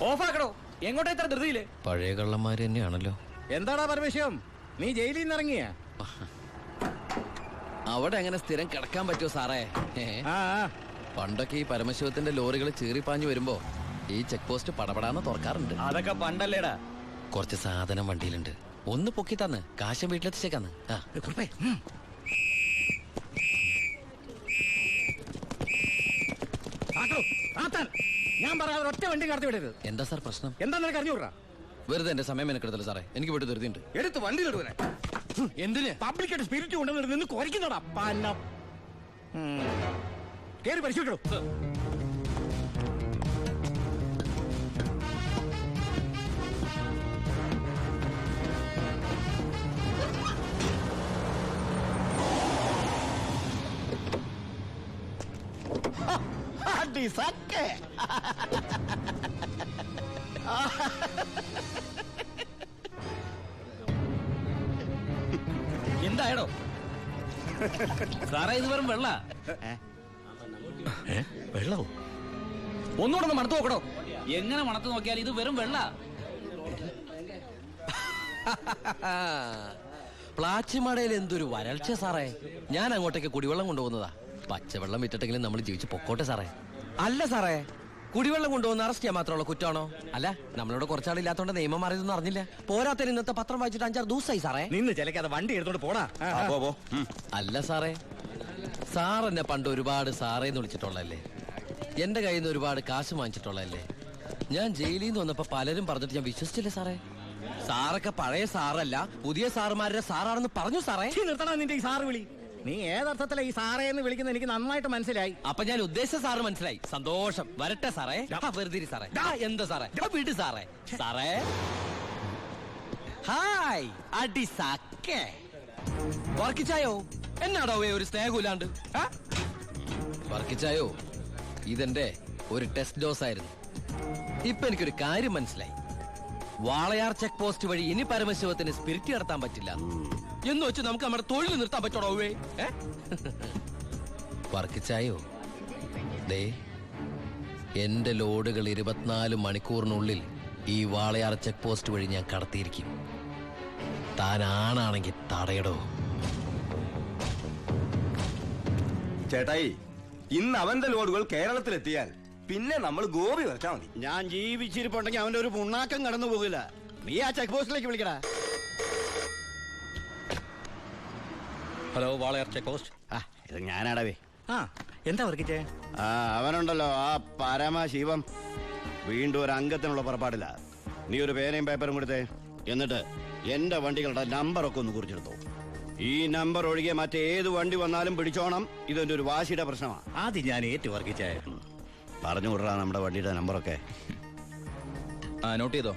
ഓഫാക്കടോ. എങ്ങോട്ടാ ഇത്ര ധൃതിയില്? പഴയ കള്ളന്മാര് തന്നെയാണല്ലോ. എന്താടാ പരമേശ്വരം, നീ ജയിലിൽ നിന്ന് ഇറങ്ങിയ? അവിടെ എങ്ങനെ സ്ഥിരം കിടക്കാൻ പറ്റുമോ സാറേ? പണ്ടൊക്കെ ഈ പരമശിവത്തിന്റെ ലോറികൾ ചീറിപ്പാഞ്ഞു വരുമ്പോ ഈ ചെക്ക് പോസ്റ്റ് പടപടാന്ന് തുറക്കാറുണ്ട്. അതൊക്കെ പണ്ടല്ലേടാ. കുറച്ച് സാധനം വണ്ടിയിലുണ്ട്, ഒന്ന് പൊക്കി തന്ന് കാശം വീട്ടിലെത്തിച്ചേക്കാന്ന്. ഞാൻ പറയാതെ ഒറ്റ വണ്ടി കടത്തി വിടരുത്. എന്താ സാർ പ്രശ്നം? എന്താ നിനക്ക് അറിഞ്ഞൂടാ? വെറുതെ എന്റെ സമയം മെനക്കെടുത്തല്ലോ സാറേ, എനിക്ക് വീട്ടിൽ ധൃതിയുണ്ട്. എടുത്ത് വണ്ടി തൊടുവനെ. എന്തിന്? പബ്ലിക്കായിട്ട് സ്പിരിറ്റ് കൊണ്ടുവന്നിട്ട് നിന്ന് കുറയ്ക്കുന്നോടാ. കേറി പരിശോധിക്കണോ? എന്തായടോ സാറേ? ഇത് വെറും വെള്ള. വെള്ളവും ഒന്നുകൂടെ മണത്ത് നോക്കടോ. എങ്ങനെ മണത്ത് നോക്കിയാൽ ഇത് വെറും വെള്ള. പ്ലാച്ചിമടയിൽ എന്തൊരു വരൾച്ച സാറേ. ഞാൻ അങ്ങോട്ടേക്ക് കുടിവെള്ളം കൊണ്ടുപോകുന്നതാ. പച്ചവെള്ളം വിറ്റിട്ടെങ്കിലും നമ്മൾ ജീവിച്ച് പൊക്കോട്ടെ സാറേ. അല്ല സാറേ, കുടിവെള്ളം കൊണ്ടുപോകുന്ന അറസ്റ്റ് ചെയ്യാൻ മാത്രമുള്ള കുറ്റമാണോ? അല്ല, നമ്മളോട് കുറച്ചാളില്ലാത്തോണ്ട് നിയമം മാറിയതൊന്നും അറിഞ്ഞില്ല. പോരാത്തതിന് ഇന്നത്തെ പത്രം വായിച്ചിട്ട് 5-6 ദിവസമായി സാറേ. നിന്ന് ചിലക്കാതെ വണ്ടി എടുത്തോണ്ട് പോടാ. അല്ല സാറേ, സാർ എന്നെ പണ്ട് ഒരുപാട് സാറേന്ന് വിളിച്ചിട്ടുള്ളല്ലേ, എന്റെ കയ്യിൽ നിന്ന് ഒരുപാട് കാശ് വാങ്ങിച്ചിട്ടുള്ളല്ലേ. ഞാൻ ജയിലിൽ നിന്ന് വന്നപ്പോ പലരും പറഞ്ഞിട്ട് ഞാൻ വിശ്വസിച്ചില്ലേ സാറേ. സാറൊക്കെ പഴയ സാറല്ല, പുതിയ സാറുമാരുടെ സാറാണെന്ന് പറഞ്ഞു സാറേ. നിർത്തണം നിന്റെ ഈ സാറ് വിളി. നീ ഏതർത്ഥത്തിലാ ഈ സാറേ എന്ന് വിളിക്കുന്നത് എനിക്ക് നന്നായിട്ട് മനസ്സിലായി. അപ്പൊ ഞാൻ ഉദ്ദേശിച്ച സാറ് മനസ്സിലായി. സന്തോഷം. വരട്ടെ സാറേ. വെറുതെ സാറേ. എന്താ സാറേ? വീട് സാറേ. സാറേ ഹായ്. അടി സാക്കേ വർക്കിച്ചായോ? എന്നാടോ ഒരു സ്നേഹമില്ലാണ്ട്? വർക്കിച്ചായോ, ഇതെന്റെ ഒരു ടെസ്റ്റ് ഡോസ് ആയിരുന്നു. ഇപ്പൊ എനിക്കൊരു കാര്യം മനസ്സിലായി. വാളയാർ ചെക്ക് പോസ്റ്റ് വഴി ഇനി പരമശിവത്തിന് സ്പിരിറ്റ് നടത്താൻ പറ്റില്ല എന്ന് വെച്ച് നമുക്ക് നമ്മുടെ തൊഴിൽ നിർത്താൻ പറ്റോടോ? വർക്കിച്ചായോ, ദേ എന്റെ ലോഡുകൾ 24 മണിക്കൂറിനുള്ളിൽ ഈ വാളയാർ ചെക്ക് പോസ്റ്റ് വഴി ഞാൻ കടത്തിയിരിക്കും. താൻ ആണാണെങ്കിൽ തടയടോ. ചേട്ടായി, ഇന്ന് അവന്റെ ലോഡുകൾ കേരളത്തിലെത്തിയാൽ പിന്നെ നമ്മൾ ഗോപി വരച്ചാ മതി. ഞാൻ ജീവിച്ചിരിപ്പുണ്ടെങ്കിൽ അവന്റെ ഒരു പുണ്ണാക്കം കടന്നു പോകില്ല. നീ ആ ചെക്ക് പോസ്റ്റിലേക്ക് വിളിക്കടാ. Hello, Walayar check post. ഇത് ഞാനാടവേ. എന്താ വർക്കിച്ചേ? അവനുണ്ടല്ലോ ആ പരമശിവം, വീണ്ടും ഒരു അംഗത്തിനുള്ള പുറപ്പാടില്ല. നീ ഒരു പേനയും പേപ്പറും കൊടുത്തേ. എന്നിട്ട് എന്റെ വണ്ടികളുടെ നമ്പറൊക്കെ ഒന്ന് കുറിച്ചെടുത്തോ. ഈ നമ്പർ ഒഴികെ മറ്റേത് വണ്ടി വന്നാലും പിടിച്ചോണം. ഇതെന്റെ ഒരു വാശിയുടെ പ്രശ്നമാണ്. ആദ്യം ഞാൻ ഏറ്റു വർക്കിച്ചേ. പറഞ്ഞു വിടറാ നമ്മുടെ വണ്ടിയുടെ നമ്പറൊക്കെ. നോട്ട് ചെയ്തോ.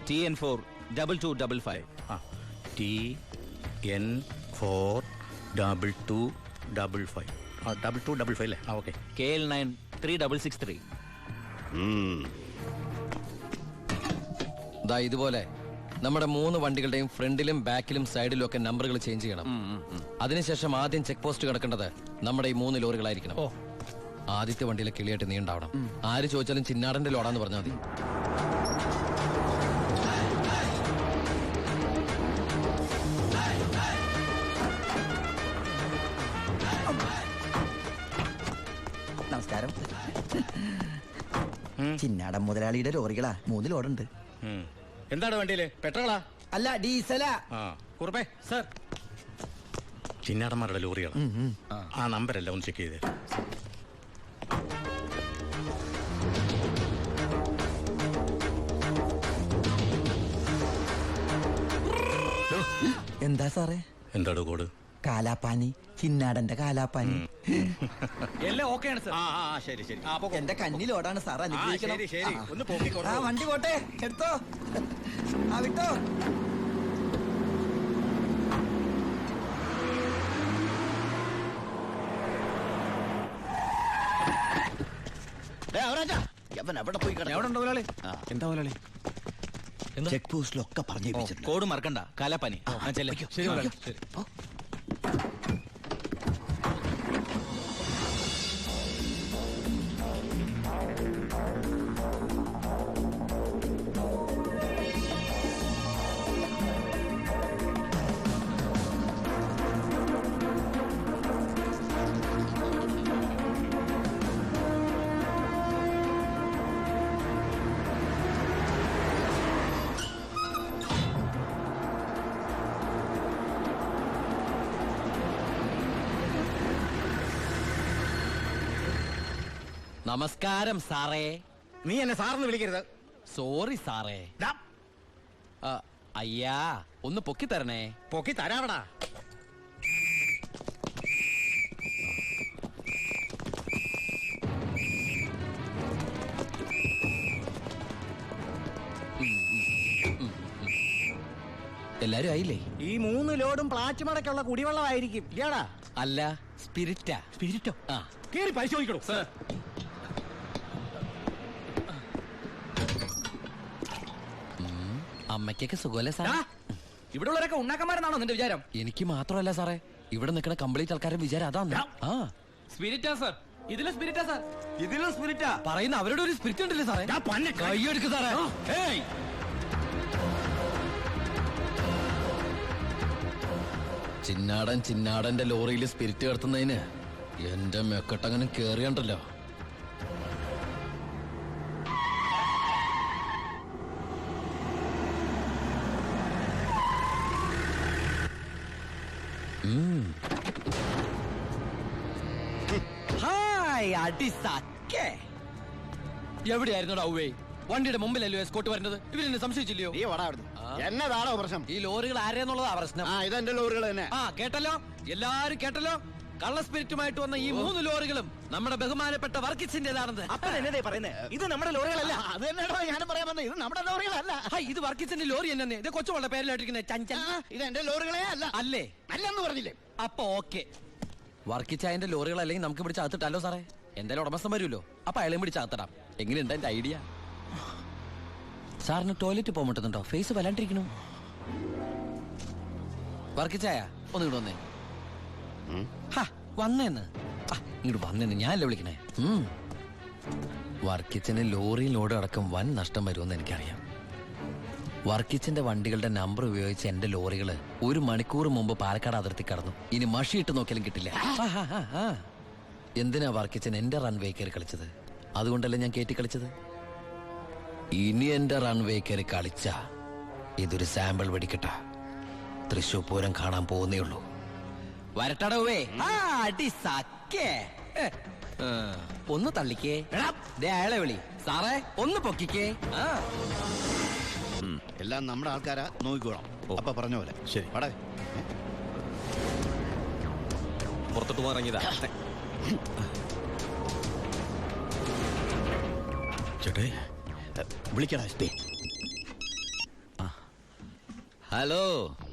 TN4 2255. TN4 2255. 2255 അല്ലേ? ഓക്കെ. KL9 3663. ഇതുപോലെ നമ്മുടെ 3 വണ്ടികളുടെയും ഫ്രണ്ടിലും ബാക്കിലും സൈഡിലും ഒക്കെ നമ്പറുകൾ ചേഞ്ച് ചെയ്യണം. അതിനുശേഷം ആദ്യം ചെക്ക് പോസ്റ്റ് കിടക്കേണ്ടത് നമ്മുടെ ഈ 3 ലോറികളായിരിക്കണം. ആദ്യത്തെ വണ്ടിയിലെ കിളിയായിട്ട് നീ ഉണ്ടാവണം. ആര് ചോദിച്ചാലും ചിന്നാടന്റെ ലോഡാന്ന് പറഞ്ഞാൽ മതി. നമസ്കാരം. ചിന്നാടൻ മുതലാളിയുടെ ലോറികളാ, 3 ലോഡുണ്ട്. എന്താണ് വണ്ടിയില്? പെട്രോളാ? അല്ല, ഡീസലാ. കുറുപ്പേ സർ, ചിന്നാടന്മാരുടെ ലോറികളാ. ആ നമ്പരല്ല ഒന്ന് ചെക്ക് ചെയ്തേ. എന്താ സാറേ? എന്താടോ കോഡ്? കാലാപ്പാനി, ചിന്നാടന്റെ കാലാപ്പാനി. എല്ലാം ഓക്കെയാണ് സർ. ശരി ശരി. എന്റെ കന്നിലോടാണ് സാർ, അനുഗ്രഹിക്കണം. ശരി, ഒന്ന് പോക്കിക്കോ. വണ്ടി പോട്ടെ, എടുത്തോ. വിട്ടോ. എവിടെ പോയി എവിടെ ഉണ്ടോ മുതലാളി? എന്താ മുതലാളി? ചെക്ക് പോസ്റ്റിലൊക്കെ പറഞ്ഞു. കോഡ് മറക്കണ്ട. കാലാപ്പാനി. ശരി മുതലാളി. ശരി. നമസ്കാരം സാറേ. നീ എന്നെ സാറെന്ന് വിളിക്കരുത്. സോറി സാറേ. ദാ, അയ്യാ ഒന്ന് പൊക്കി തരണേ. പൊക്കി തരാവടാ. എല്ലാരും ആയില്ലേ? ഈ 3 ലോഡും പ്ലാച്ച് മടക്കുള്ള കുടിവെള്ളമായിരിക്കും ഇയാടാ. അല്ല, സ്പിരിറ്റാ. സ്പിരിറ്റോ? ആ, കേറി പരിശോധിക്കണോ? അമ്മയ്ക്കൊക്കെ സുഖമല്ലേ സാറേ? ഇവിടെ ഉള്ളവരൊക്കെ ഉണ്ണാക്കന്മാരെന്നാണോ നിന്റെ വിചാരം? എനിക്ക് മാത്രമല്ല സാറേ, ഇവിടെ നിൽക്കുന്ന കംപ്ലീറ്റ് ആൾക്കാരുടെ വിചാരം അതാണ്. ആ, സ്പിരിറ്റാ സാർ, ഇതിലെ സ്പിരിറ്റാ സാർ. ഇതിലും സ്പിരിറ്റാ. പറയുന്ന അവരുടെ ഒരു സ്പിരിറ്റ് ഉണ്ടല്ലേ സാറേ? കൈയെടുക്ക് സാറേ. ഏയ്, ചിന്നാടന്റെ ലോറിയിൽ സ്പിരിറ്റ് കടത്തുന്നതിന് എന്റെ മെക്കെട്ടങ്ങനെ കേറിയണ്ടല്ലോ. ഹായ് അടിസാക്കേ. എവിടെയായിരുന്നു ഔവേ? വണ്ടിയുടെ മുമ്പിലല്ലോ എസ്കോട്ട് വരുന്നത്. ഇവരെന്നെ സംശയിച്ചില്ലയോ? നീ വടാ അവിടുന്ന്. എന്നതാണോ പ്രശ്നം? ഈ ലോറികൾ ആരെന്നുള്ളതാ പ്രശ്നം. ആ, ഇതെന്റെ ലോറികൾ തന്നെ. ആ, കേട്ടല്ലോ, എല്ലാരും കേട്ടല്ലോ. കള്ള സ്പിരിറ്റുമായിട്ട് വന്ന ഈ 3 ലോറികളും നമ്മുടെ ബഹുമാനപ്പെട്ട വർക്കിച്ചിന്റേതാണെന്ന്. അപ്പൊ എന്നതേ പറയുന്നേ? ഇത് നമ്മുടെ ലോറികളല്ല. അത് തന്നെയാണോ ഞാനും പറയാൻ വന്നത്. ഇത് നമ്മുടെ ലോറികളല്ല. ഇത് വർക്കിച്ചിന്റെ ലോറി തന്നെ. ഇത് കൊച്ചുമോളുടെ പേരിലായിട്ടിരിക്കുന്ന ചഞ്ചൽ ഇത് എന്റെ ലോറികളെ അല്ല. അല്ലേ? അല്ലെന്ന് പറഞ്ഞില്ലേ? അപ്പൊ ഓക്കെ. വർക്കിച്ചായന്റെ ലോറികൾ അല്ലെങ്കിൽ നമുക്ക് പിടിച്ച് അകത്തിട്ടല്ലോ സാറേ. എന്തായാലും ഉടമസ്ഥൻ വരുമല്ലോ, അപ്പൊ അയാളെയും പിടിച്ച് അകത്തിടാം. എങ്ങനെയുണ്ട് എന്റെ ഐഡിയ? സാറിന് ടോയ്ലറ്റ് പോകാൻ പറ്റുന്നുണ്ടോ? ഫേസ് വല്ലാണ്ടിരിക്കണു. വർക്കിച്ചായ ഒന്ന് ഇങ്ങോട്ട് വന്നേ. വന്നേന്ന് ഇങ്ങോട്ട് വന്നേന്ന് ഞാനല്ലേ വിളിക്കണേ. വർക്കിച്ചന് ലോറി ലോഡ് അടക്കം വൻ നഷ്ടം വരുമെന്ന് എനിക്കറിയാം. വർക്കിച്ചിന്റെ വണ്ടികളുടെ നമ്പർ ഉപയോഗിച്ച് എന്റെ ലോറികള് 1 മണിക്കൂർ മുമ്പ് പാലക്കാട് അതിർത്തി കടന്നു. ഇനി മഷിയിട്ട് നോക്കിയാലും കിട്ടില്ല. എന്തിനാ വർക്കിച്ചൻ എന്റെ റൺവേ കയറി കളിച്ചത്? അതുകൊണ്ടല്ലേ ഞാൻ കയറ്റി കളിച്ചത്. ഇനി എന്റെ റൺവേ കയറി കളിച്ച ഇതൊരു സാമ്പിൾ വെടിക്കട്ട. തൃശൂർ പൂരം കാണാൻ പോകുന്നേ ഉള്ളൂ. വരട്ടടവേ. ഒന്ന് തള്ളിക്കേ. അയാളെ വിളി സാറേ, ഒന്ന് പൊക്കിക്കേ. എല്ലാം നമ്മുടെ ആൾക്കാരാ, നോക്കിക്കോളാം. അപ്പൊ പറഞ്ഞ പോലെ. ശരി, പടേ പുറത്തോട്ട് പോകാറങ്ങിയതാ. ചേട്ടേ വിളിക്കടാ. ഹലോ,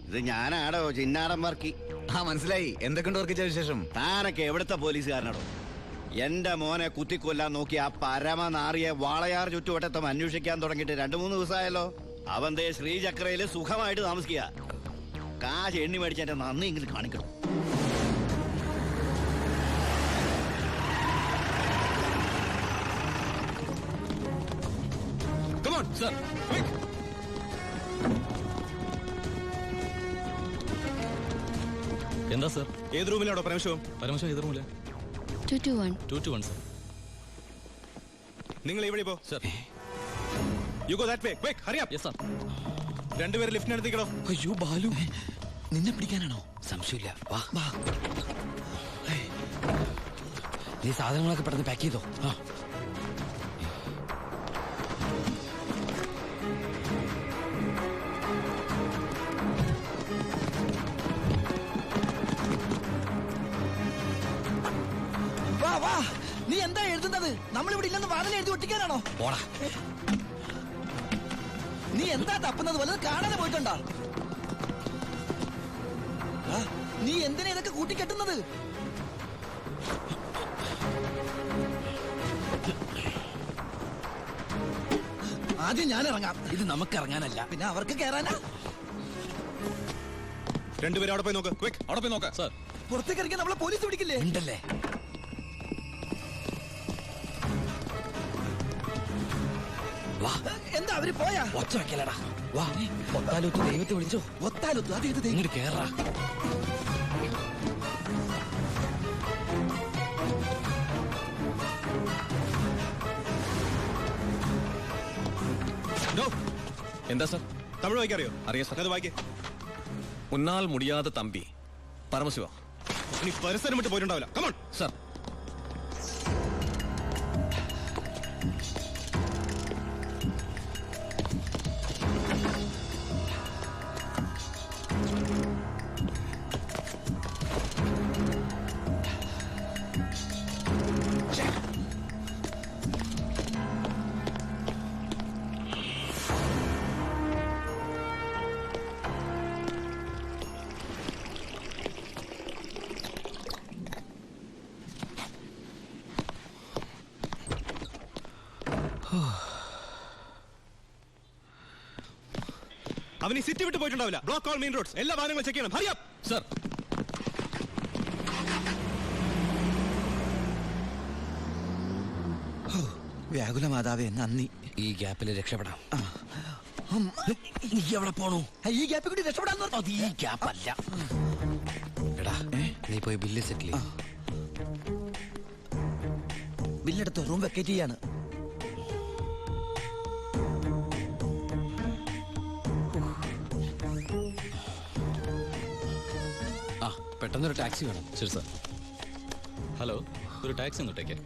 ഇത് ഞാനാടോ ചിന്നാടൻ വർക്കി. മനസ്സിലായി. എന്തൊക്കെയുണ്ട് വർക്കിച്ച വിശേഷം? താനൊക്കെ എവിടുത്തെ പോലീസുകാരനാടോ? എന്റെ മോനെ കുത്തിക്കൊല്ലാൻ നോക്കി ആ പരമനാറിയെ വാളയാർ ചുറ്റുവട്ടത്തും അന്വേഷിക്കാൻ തുടങ്ങിയിട്ട് 2-3 ദിവസമായല്ലോ. അവൻ ദേ ശ്രീചക്രയില് സുഖമായിട്ട് താമസിക്കുക. കാശ് എണ്ണി മേടിച്ച എന്റെ നന്ദി എങ്കിലും കാണിക്കണം. എന്താ സർ? ഏത് റൂമിലാണോ പരമശിവം? പരമശിവം ഏത് റൂമില്ല? 221. സർ. നിങ്ങൾ ഇവിടെ പോ. Sir. You go that way. Quick, hurry up. Yes sir. രണ്ടുപേരും ലിഫ്റ്റിനടുത്തേക്കോ. അയ്യോ ബാലു, നിന്നെ പിടിക്കാനാണോ? സംശയമില്ല, വാ. നീ സാധനങ്ങളൊക്കെ പെട്ടെന്ന് പാക്ക് ചെയ്തോ. വാ. നീ എന്താ എഴുതുന്നത്? നമ്മളിവിടെ ഇല്ലെന്ന് വാതിൽ എഴുതി ഒട്ടിക്കാനാണോ? പോടാ. നീ എന്താ തപ്പുന്നത്? വല്ലത് കാണാതെ പോയിട്ടുണ്ടോ? നീ എന്തിനാ ഇതൊക്കെ കൂട്ടിക്കെട്ടുന്നത്? ആദ്യം ഞാൻ ഇറങ്ങാം. ഇത് നമുക്ക് ഇറങ്ങാനല്ല, പിന്നെ അവർക്ക് കയറാനാ. രണ്ടുപേരും അവിടെ പോയി നോക്ക്. ക്വിക്ക്, അവിടെ പോയി നോക്ക്. സർ. പുറത്തേക്ക് ഇറങ്ങി നമ്മളെ പോലീസ് പിടിക്കില്ലേ? ഉണ്ടല്ലേ. വാ. എന്താ അവര് പോയാ? ഒച്ച വെക്കലടാ. വാ. ഒത്താലൊത്ത് ദൈവത്തെ വിളിച്ചോ. ഒത്താലൊത്തു. അത് ഇത് ഇങ്ങോട്ട് കേറാ. എന്താ സർ? തമിഴ് വായിക്കറിയോ? അറിയാം സർ. അത് വായിക്കേ. ഉന്നാൽ മുടിയാതെ തമ്പി പരമശിവ. ഇനി പരിസരം വിട്ട് പോയിട്ടുണ്ടാവില്ല. Come on sir. അവൻ ഈ സിറ്റി വിട്ട് പോയിട്ടുണ്ടാവില്ല. ബ്ലോക്ക് ഓൾ മെയിൻ റോഡ്സ്, എല്ലാ വാഹനങ്ങളും ചെക്ക് ചെയ്യണം. Hurry up sir. വ്യാകുല മാതാവേ നന്ദി. ഈ ഗ്യാപ്പിൽ രക്ഷപ്പെടാം. നീ എവിടെ പോണു? ഈ ഗ്യാപ്പിൽ കൂടി രക്ഷപ്പെടാൻ അത് ഈ ഗ്യാപ്പല്ല. എടാ നീ പോയി ബില്ല് സെറ്റിൽ ചെയ്യ്. ബില്ലെടുത്ത് റൂം വെക്കേറ്റ് ചെയ്യാണ്. ആ പെട്ടെന്നൊരു ടാക്സി വേണം. ശരി സാർ. ഹലോ, ഒരു ടാക്സി ഒന്നിട്ടേക്ക്.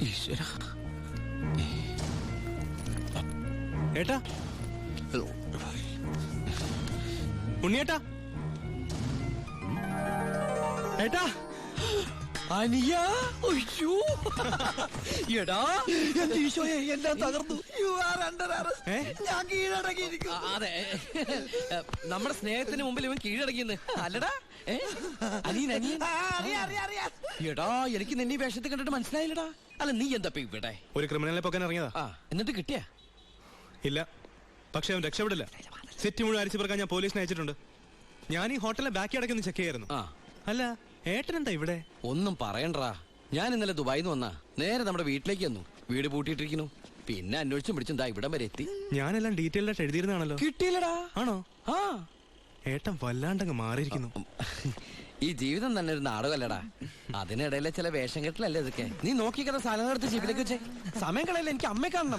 ഈശ്വര. ഏട്ടാ, ഉണ്ണിയേട്ടാ, ഏട്ടാ, അനിയ. അയ്യോ. എടാ എന്റെ ഈശോയെ എല്ലാം തകർന്നു. You are under arrest. ഞാൻ കീഴടങ്ങിയിരിക്കും. അതെ, നമ്മുടെ സ്നേഹത്തിന് മുമ്പിൽ ഇവൻ കീഴടങ്ങിയെന്ന് അല്ലടാ. അനിയൻ അനിയൻ. എടാ എനിക്ക് നിന്നെ ഈ വേഷത്തിൽ കണ്ടിട്ട് മനസ്സിലായില്ലടാ. അല്ല നീ എന്താ ഇവിടെ? ഒരു ക്രിമിനലിനെ പൊക്കാൻ ഇറങ്ങിയതാ. ആ എന്നിട്ട് കിട്ടിയാ? ഇല്ല, പക്ഷെ അവൻ രക്ഷപ്പെടില്ല. സെറ്റ് മുഴുവൻ അരിച്ചു പറക്കാൻ ഞാൻ പോലീസിനെ അയച്ചിട്ടുണ്ട്. ഞാൻ ഈ ഹോട്ടലിലെ ബാക്കി അടക്കൊന്ന് ചെക്ക് ചെയ്യായിരുന്നു. അല്ല ഏട്ടൻ എന്താ ഇവിടെ? ഒന്നും പറയണ്ടാ. ഞാൻ ഇന്നലെ ദുബായിന്ന് വന്നാ നേരെ നമ്മുടെ വീട്ടിലേക്ക് വന്നു. വീട് പൂട്ടിയിട്ടിരിക്കുന്നു. പിന്നെ അന്വേഷിച്ചും പിടിച്ചും ദാ ഇവിടം വരെ എത്തി. ഞാനെല്ലാം ഡീറ്റെയിൽ ആയിട്ട് എഴുതിയിരുന്നാണല്ലോ. കിട്ടിയില്ലടാ. ആണോ? ആ ഏട്ടൻ വല്ലാണ്ടങ്ങ് മാറിയിരിക്കുന്നു. ഈ ജീവിതം തന്നെ ഒരു നാടകമല്ലടാ. അതിനിടയിലെ ചില വേഷം കെട്ടലല്ലേ ഇതൊക്കെ. നീ നോക്കിക്കട സാധനങ്ങൾ എടുത്ത് ജീപ്പിലേക്ക് വെച്ചേ. സമയം കളയല്ലേ, എനിക്ക് അമ്മയെ കാണണം.